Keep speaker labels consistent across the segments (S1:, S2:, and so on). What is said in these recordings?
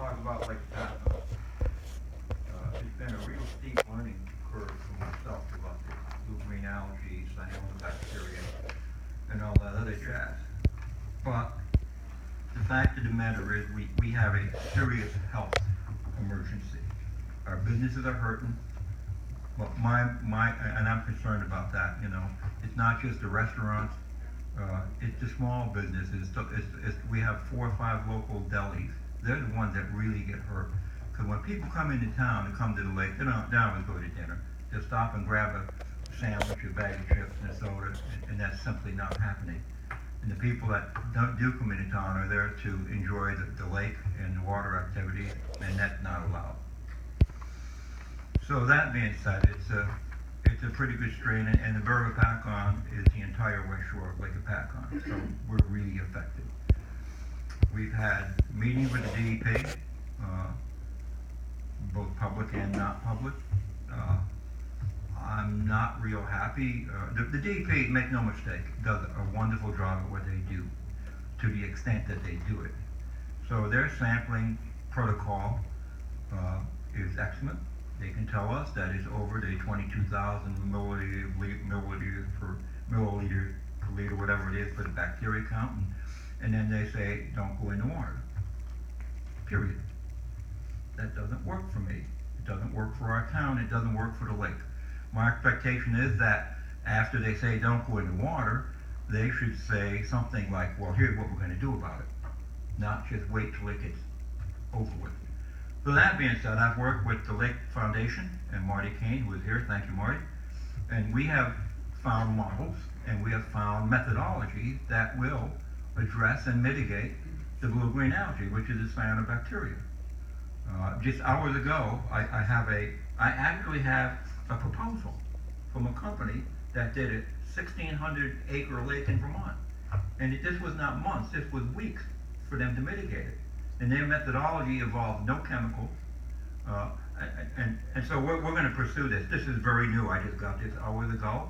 S1: talk about like it's been a real steep learning curve for myself about the blue-green algae, cyanobacteria, and all that other jazz. But the fact of the matter is we have a serious health emergency. Our businesses are hurting. Well, and I'm concerned about that, you know. It's not just the restaurants, it's the small businesses. We have 4 or 5 local delis. They're the ones that really get hurt. Because when people come into town and come to the lake, they don't always go to dinner. They'll stop and grab a sandwich, a bag of chips, and a soda, and that's simply not happening. And the people that do come into town are there to enjoy the lake and the water activities, and that's not allowed. So that being said, it's a pretty good strain, and the Burr Pacon is the entire west shore of Lake Pacon, so we're really affected. We've had meetings with the DEP, both public and not public. I'm not real happy. The DEP, make no mistake, does a wonderful job at what they do, to the extent that they do it. So their sampling protocol is excellent. They can tell us that it's over the 22,000 milliliters per liter, whatever it is for the bacteria count, and then they say don't go in the water. Period. That doesn't work for me. It doesn't work for our town. It doesn't work for the lake. My expectation is that after they say don't go in the water, they should say something like, well, here's what we're going to do about it. Not just wait till it gets over with. So that being said, I've worked with the Lake Foundation and Marty Kane, who is here. Thank you, Marty. And we have found models and we have found methodologies that will address and mitigate the blue-green algae, which is a cyanobacteria. Just hours ago, I actually have a proposal from a company that did a 1,600-acre lake in Vermont. And this was not months, this was weeks for them to mitigate it. And their methodology involved no chemicals. And so we're going to pursue this. This is very new. I just got this hours ago.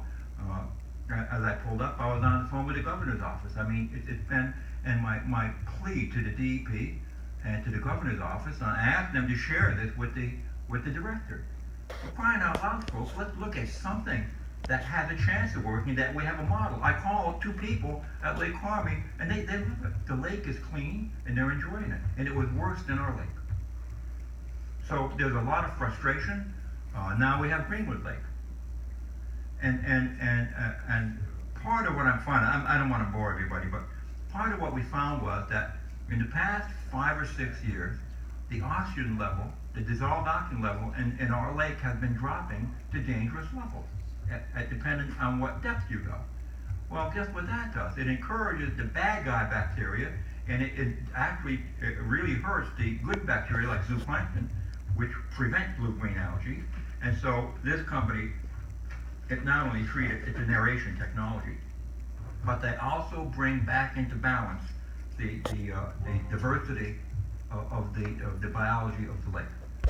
S1: As I pulled up, I was on the phone with the governor's office. I mean, it's been, and my plea to the DEP and to the governor's office, I asked them to share this with the director. For crying out loud, folks, let's look at something that has a chance of working, that we have a model. I called 2 people at Lake Harvey, and they love it. The lake is clean, and they're enjoying it. And it was worse than our lake. So there's a lot of frustration. Now we have Greenwood Lake. And part of what I'm finding, I don't want to bore everybody, but part of what we found was that in the past 5 or 6 years, the oxygen level, the dissolved oxygen level in our lake has been dropping to dangerous levels, depending on what depth you go. Well, guess what that does? It encourages the bad guy bacteria, and it really hurts the good bacteria like zooplankton, which prevent blue-green algae. And so this company, it not only treated, it's an aeration technology, but they also bring back into balance the diversity of the biology of the lake.